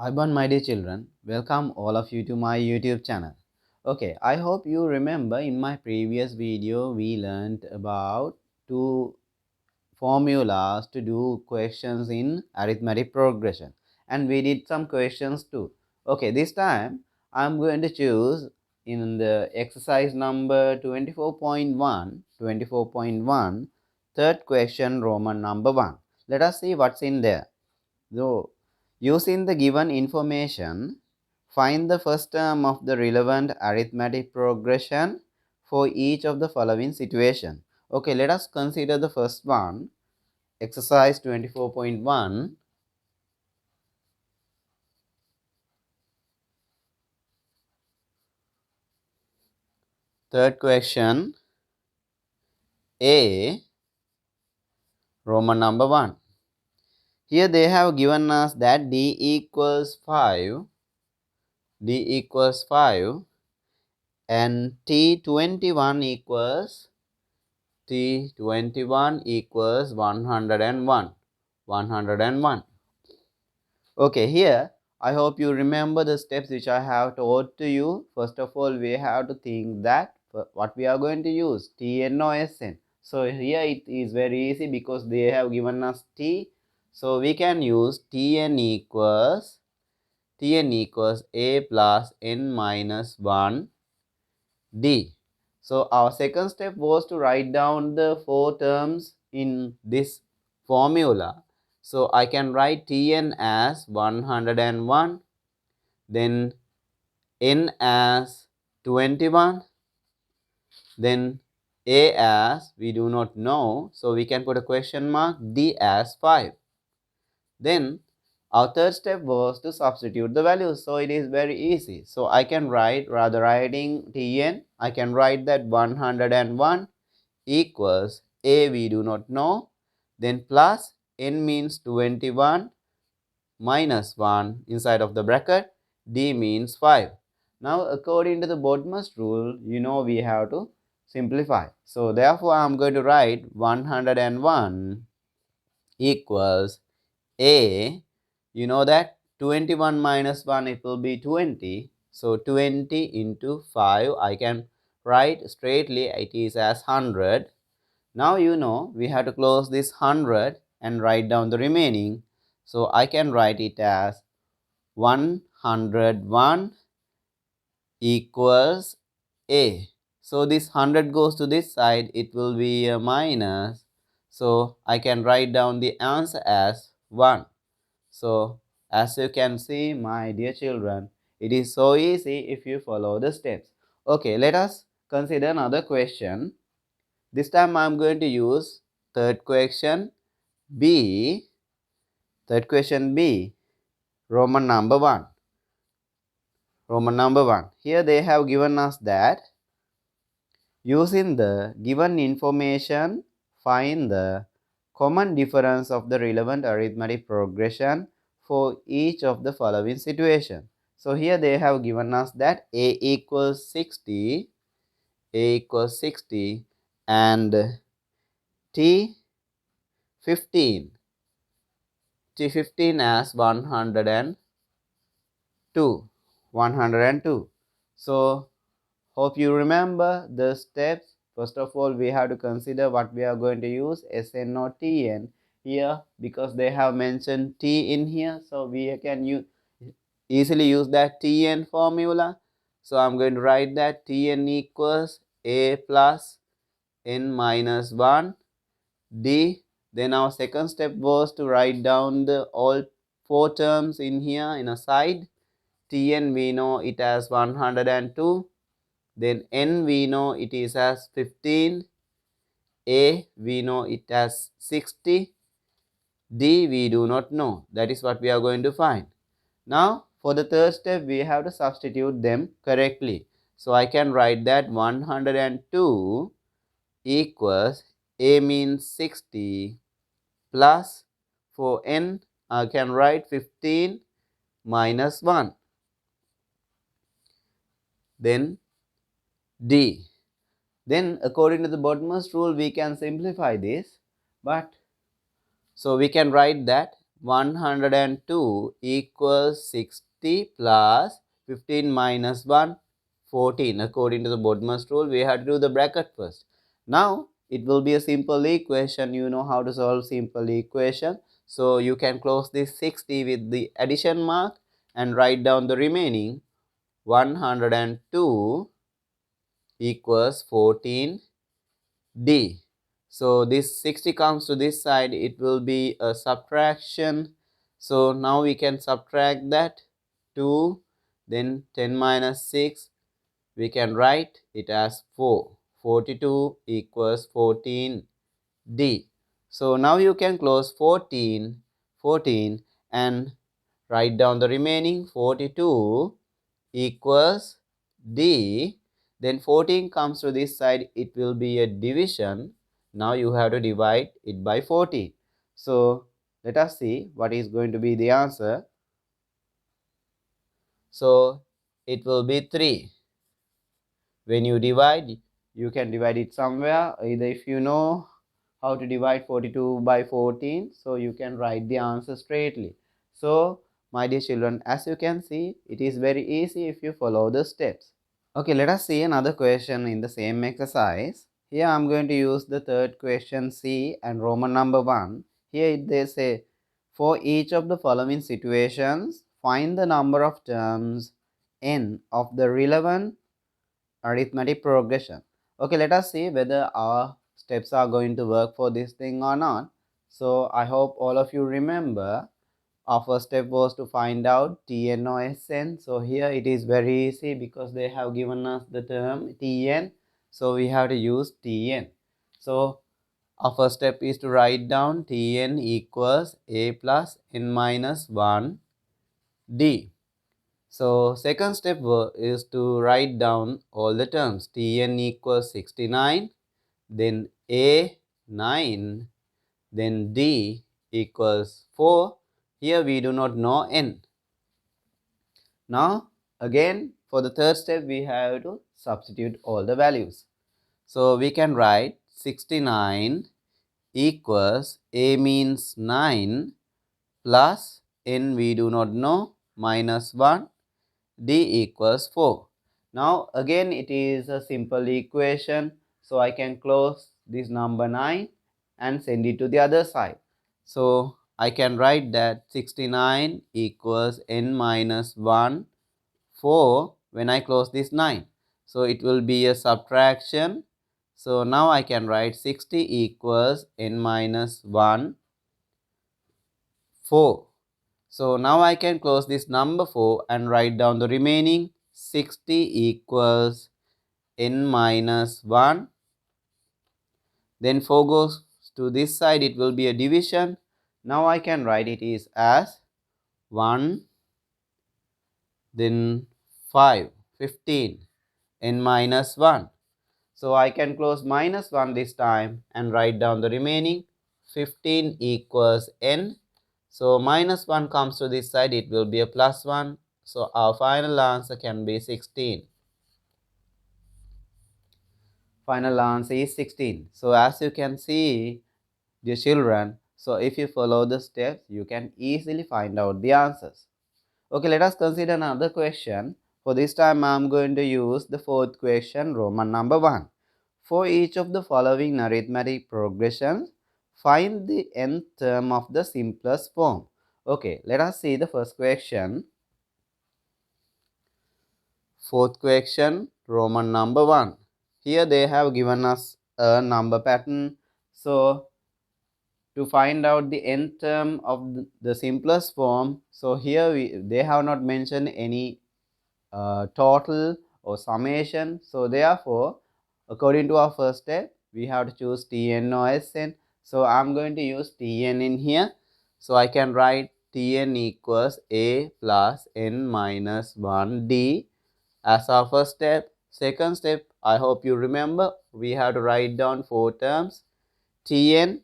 Hi, my dear children. Welcome all of you to my YouTube channel. Okay, I hope you remember in my previous video we learned about two formulas to do questions in arithmetic progression, and we did some questions too. Okay, this time I'm going to choose in the exercise number 24.1 third question, Roman number 1. Let us see what's in there. So, using the given information, find the first term of the relevant arithmetic progression for each of the following situation. Okay, let us consider the first one, exercise 24.1. Third question, A, Roman number 1. Here they have given us that D equals 5, and T21 equals 101. 101. Okay, here I hope you remember the steps which I have taught to you. First of all, we have to think that what we are going to use, Tn or Sn. So here it is very easy because they have given us T. So we can use Tn equals A plus n minus 1 D. So our second step was to write down the four terms in this formula. So I can write Tn as 101, then n as 21, then A as we do not know, so we can put a question mark, D as 5. Then our third step was to substitute the values, so it is very easy. So I can write, rather writing Tn, I can write that 101 equals A we do not know, then plus n means 21 minus 1 inside of the bracket, D means 5. Now according to the bottommost rule, we have to simplify. So therefore I am going to write 101 equals A, you know that 21 minus 1 it will be 20. So 20 into 5 I can write straightly, it is as 100. Now we have to close this 100 and write down the remaining. So I can write it as 101 equals A. So this 100 goes to this side, it will be a minus. So I can write down the answer as 1. So as you can see, my dear children, it is so easy if you follow the steps. Okay, let us consider another question. This time I am going to use third question B. Third question B, Roman number 1. Roman number 1. Here they have given us that using the given information, find the common difference of the relevant arithmetic progression for each of the following situation. So here they have given us that A equals 60, and T 15. T15 as 102. So hope you remember the steps. First of all, we have to consider what we are going to use, Sn or Tn here, because they have mentioned T in here, so we can easily use that Tn formula. So I'm going to write that Tn equals A plus n minus 1 D. Then our second step was to write down the all four terms in here in a side. Tn we know it as 102. Then n we know it is as 15. A we know it as 60. D we do not know. That is what we are going to find. Now for the third step we have to substitute them correctly. So I can write that 102 equals A means 60 plus, for n I can write 15 minus 1. Then D. Then according to the bottommost rule we can simplify this, but so we can write that 102 equals 60 plus 15 minus 1, 14. According to the Bodmer's rule, we have to do the bracket first. Now, it will be a simple equation. You know how to solve simple equation. So, you can close this 60 with the addition mark and write down the remaining 102 equals 14D. So this 60 comes to this side, it will be a subtraction. So now we can subtract that 2, then 10 minus 6, we can write it as 4. 42 equals 14D. So now you can close 14 and write down the remaining 42 equals D. Then 14 comes to this side, it will be a division. Now you have to divide it by 14. So let us see what is going to be the answer. So it will be 3. When you divide, you can divide it somewhere. Either if you know how to divide 42 by 14, so you can write the answer straightly. So my dear children, as you can see, it is very easy if you follow the steps. Okay, let us see another question in the same exercise. Here I am going to use the third question C and Roman number 1. Here they say, for each of the following situations, find the number of terms n of the relevant arithmetic progression. Okay, let us see whether our steps are going to work for this thing or not. So I hope all of you remember our first step was to find out Tn or Sn. So here it is very easy because they have given us the term Tn. So we have to use Tn. So our first step is to write down Tn equals a plus n minus 1 d. So second step is to write down all the terms. Tn equals 69, then a 9, then d equals 4. Here we do not know n. Now again for the third step we have to substitute all the values. So we can write 69 equals a means 9 plus n we do not know minus 1 d equals 4. Now again it is a simple equation, so I can close this number 9 and send it to the other side. So I can write that 69 equals n minus 1 4 when I close this 9. So it will be a subtraction. So now I can write 60 equals n minus 1 4. So now I can close this number 4 and write down the remaining 60 equals n minus 1. Then 4 goes to this side, it will be a division. Now I can write it is as 1, then 5, 15, n minus 1. So I can close minus 1 this time and write down the remaining 15 equals n. So minus 1 comes to this side, it will be a plus 1. So our final answer can be 16. Final answer is 16. So as you can see, dear children, so if you follow the steps, you can easily find out the answers. Okay, let us consider another question. For this time, I am going to use the fourth question, Roman number 1. For each of the following arithmetic progressions, find the nth term of the simplest form. Okay, let us see the first question. Fourth question, Roman number 1. Here they have given us a number pattern. So to find out the nth term of the simplest form, so here they have not mentioned any total or summation. So therefore, according to our first step, we have to choose Tn or Sn. So I'm going to use Tn in here. So I can write Tn equals a plus n minus 1d as our first step. Second step, I hope you remember, we have to write down 4 terms. Tn,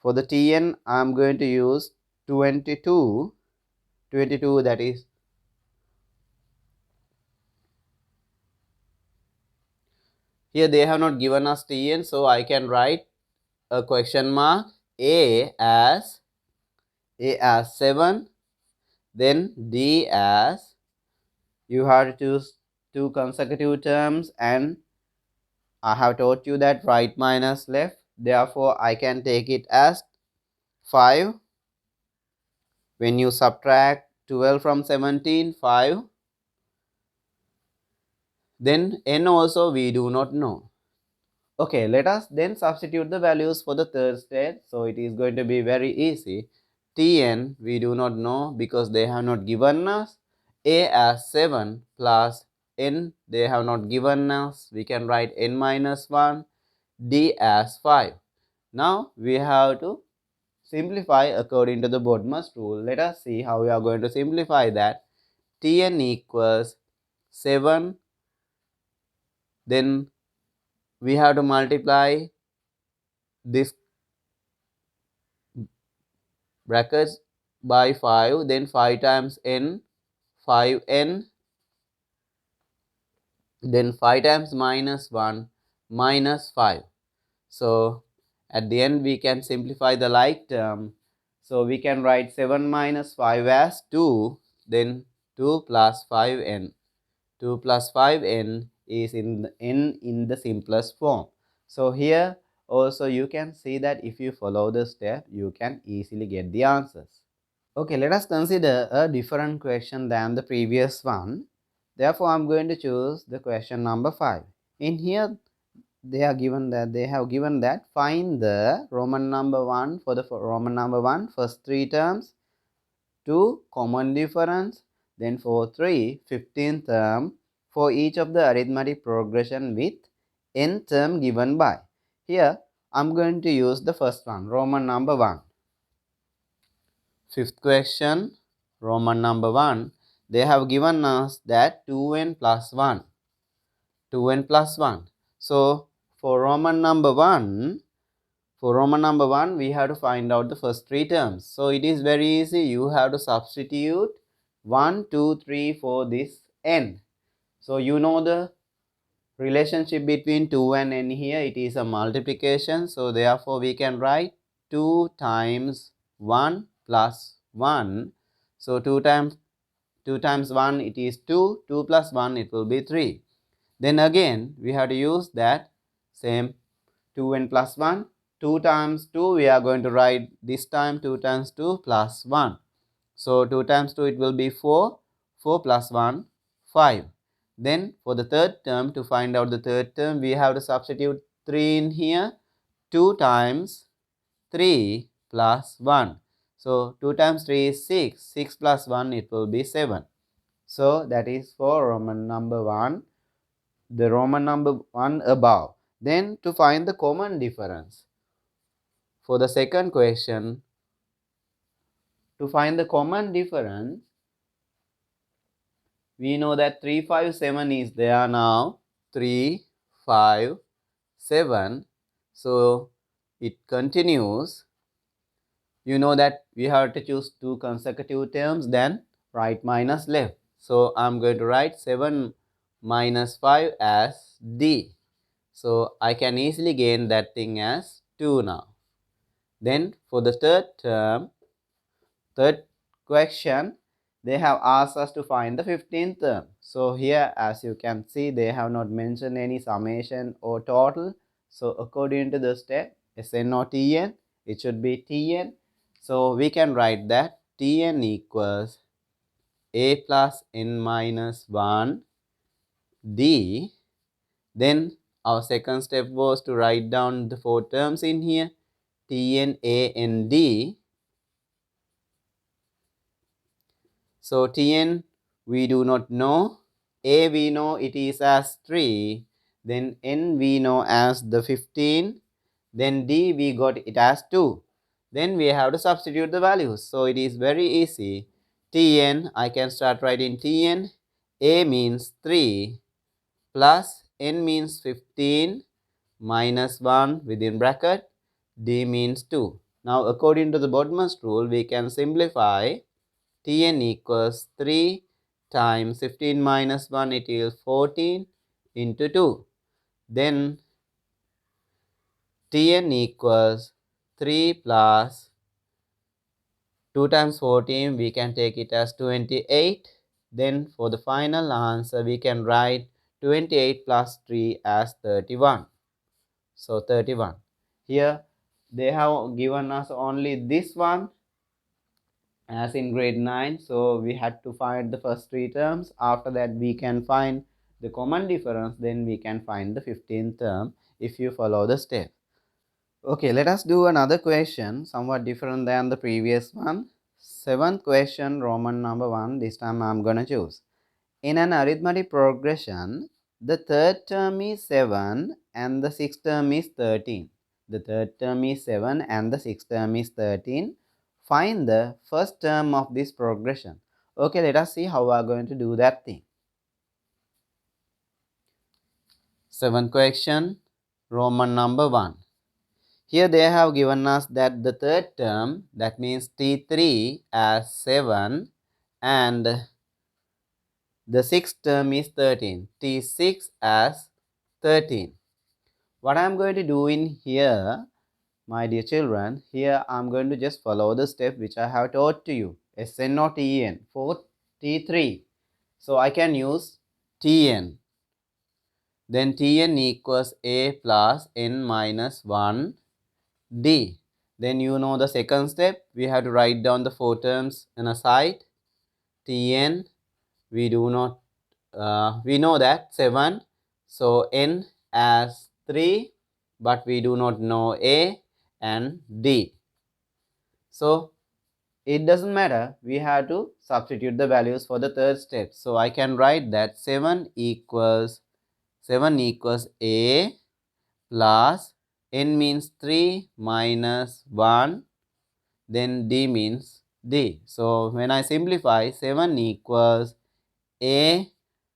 for the Tn, I'm going to use 22, that is. Here they have not given us Tn, so I can write a question mark a as A as 7, then D as, you have to choose two consecutive terms, and I have taught you that right minus left. Therefore, I can take it as 5. When you subtract 12 from 17, 5. Then n also we do not know. Okay, let us then substitute the values for the third state. So it is going to be very easy. Tn we do not know because they have not given us. A as 7 plus n they have not given us. We can write n minus 1. D as 5. Now we have to simplify according to the Bodmer's rule. Let us see how we are going to simplify that. Tn equals 7. Then we have to multiply this brackets by 5. Then 5 times n, 5n. Then 5 times minus 1, minus 5. So at the end we can simplify the like term. So we can write 7 minus 5 as 2. Then 2 plus 5n. 2 plus 5n is in the simplest form. So here also you can see that if you follow the step, you can easily get the answers. Okay, let us consider a different question than the previous one. Therefore, I am going to choose the question number 5. In here, they have given that find the Roman number 1 for the Roman number 1 first three terms, 2 common difference, then for 3 15th term for each of the arithmetic progression with n term given by. Here I am going to use the first one, Roman number 1. Fifth question, Roman number 1. They have given us that 2n plus 1. 2n plus 1. So for Roman number 1, we have to find out the first three terms. So it is very easy. You have to substitute 1, 2, 3 for this n. So you know the relationship between 2 and n here. It is a multiplication. So therefore we can write 2 times 1 plus 1. So 2 times 1 it is 2. 2 plus 1 it will be 3. Then again we have to use that same 2n plus 1. 2 times 2 we are going to write this time 2 times 2 plus 1. So 2 times 2 it will be 4. 4 plus 1, 5. Then for the third term, to find out the third term, we have to substitute 3 in here. 2 times 3 plus 1. So 2 times 3 is 6. 6 plus 1 it will be 7. So that is for Roman number 1. The Roman number 1 above. Then to find the common difference. For the second question, to find the common difference, we know that 3, 5, 7 is there now. 3, 5, 7. So it continues. You know that we have to choose two consecutive terms, then right minus left. So I'm going to write 7 minus 5 as D. So I can easily gain that thing as 2 now. Then for the third question, they have asked us to find the 15th term. So here as you can see, they have not mentioned any summation or total. So according to the step Sn or Tn, it should be Tn. So we can write that Tn equals a plus n minus 1 d. Then our second step was to write down the four terms in here, Tn, a, and d. So Tn we do not know, a we know it is as 3, then n we know as the 15, then d we got it as 2. Then we have to substitute the values. So it is very easy. Tn, I can start writing Tn, a means 3 plus n means 15 minus 1 within bracket, d means 2. Now according to the Bodmer's rule, we can simplify. Tn equals 3 times 15 minus 1, it is 14 into 2. Then Tn equals 3 plus 2 times 14, we can take it as 28. Then for the final answer, we can write 28 plus 3 as 31. So 31. Here they have given us only this one as in grade 9. So we had to find the first three terms. After that, we can find the common difference. Then we can find the 15th term if you follow the step. Okay, let us do another question, somewhat different than the previous one. Seventh question, Roman number 1. This time I'm gonna choose. In an arithmetic progression, the third term is 7 and the sixth term is 13. The third term is 7 and the sixth term is 13. Find the first term of this progression. Okay, let us see how we are going to do that thing. Seventh question, Roman number 1. Here they have given us that the third term, that means T3 as 7 and the sixth term is 13, T6 as 13. What I am going to do in here, my dear children, here I am going to just follow the step which I have taught to you. Sn or Tn for T3. So I can use Tn. Then Tn equals A plus n minus 1 D. Then you know the second step. We have to write down the four terms in a side. Tn, we know that 7. So n as 3, but we do not know A and D. So it doesn't matter. We have to substitute the values for the third step. So I can write that 7 equals A plus n means 3 minus 1, then D means D. So when I simplify, 7 equals A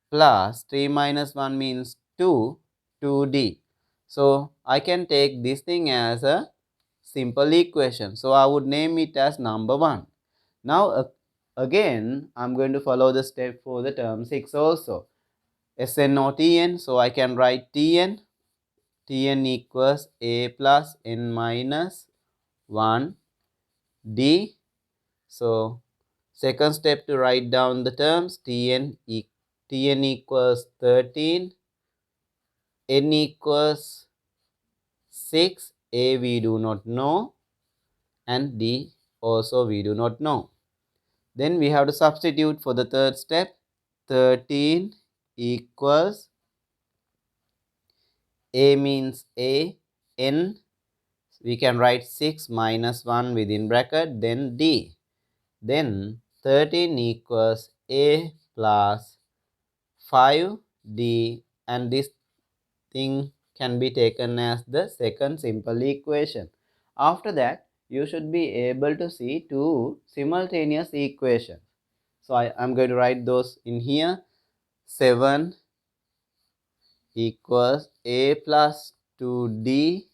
plus 3 minus 1 means 2, 2D. So I can take this thing as a simple equation. So I would name it as number 1. Now again, I'm going to follow the step for the term 6 also. Sn or Tn, so I can write Tn. Tn equals A plus n minus 1 D. So second step to write down the terms, Tn equals 13, n equals 6, A we do not know, and D also we do not know. Then we have to substitute for the third step. 13 equals A means A, n, we can write 6 minus 1 within bracket, then D. Then 13 equals A plus 5D, and this thing can be taken as the second simple equation. After that, you should be able to see two simultaneous equations. So I am going to write those in here. 7 equals A plus 2D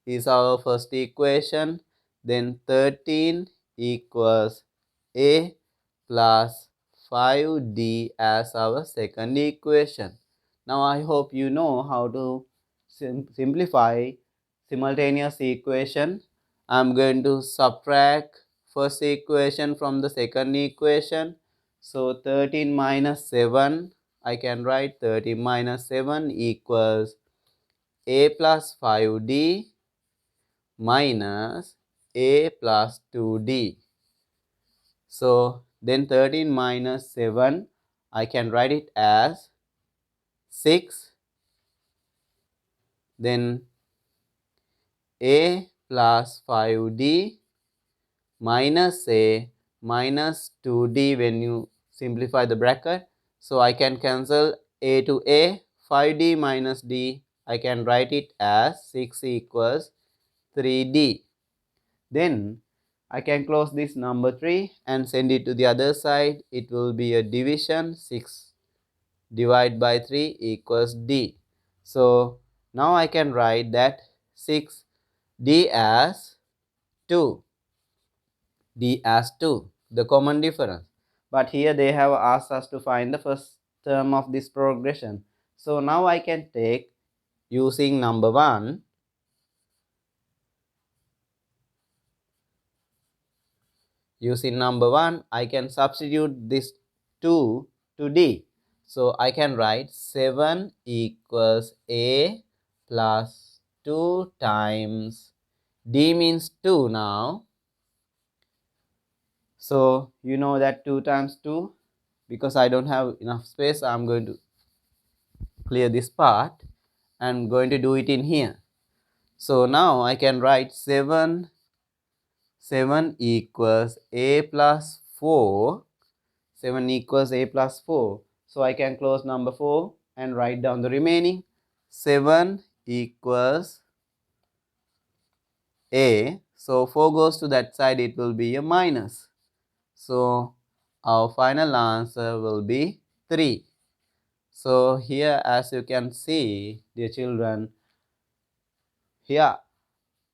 is our first equation. Then 13 equals A plus 5D as our second equation. Now I hope you know how to simplify simultaneous equation. I'm going to subtract first equation from the second equation. So 13 minus 7, I can write 13 minus 7 equals A plus 5D minus A plus 2D. So then 13 minus 7, I can write it as 6. Then A plus 5D minus A minus 2D when you simplify the bracket. So I can cancel A to A. 5D minus D, I can write it as 6 equals 3D. Then I can close this number 3 and send it to the other side. It will be a division. 6 divided by 3 equals D. So now I can write that 6D as 2. D as 2, the common difference. But here they have asked us to find the first term of this progression. So now I can take using number 1. Using number 1, I can substitute this 2 to D. So I can write 7 equals A plus 2 times D means 2 now. So you know that 2 times 2, because I don't have enough space, I'm going to clear this part and going to do it in here. So now I can write 7 equals A plus 4. 7 equals A plus 4. So I can close number 4 and write down the remaining. 7 equals A. So 4 goes to that side, it will be a minus. So our final answer will be 3. So here, as you can see, dear children, here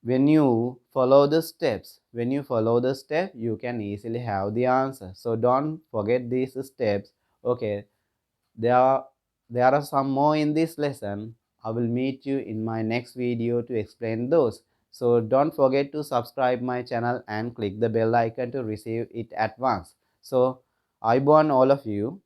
when you follow the steps, you can easily have the answer. So don't forget these steps. Okay, there are some more in this lesson. I will meet you in my next video to explain those. So don't forget to subscribe my channel and click the bell icon to receive it at once. So I want all of you.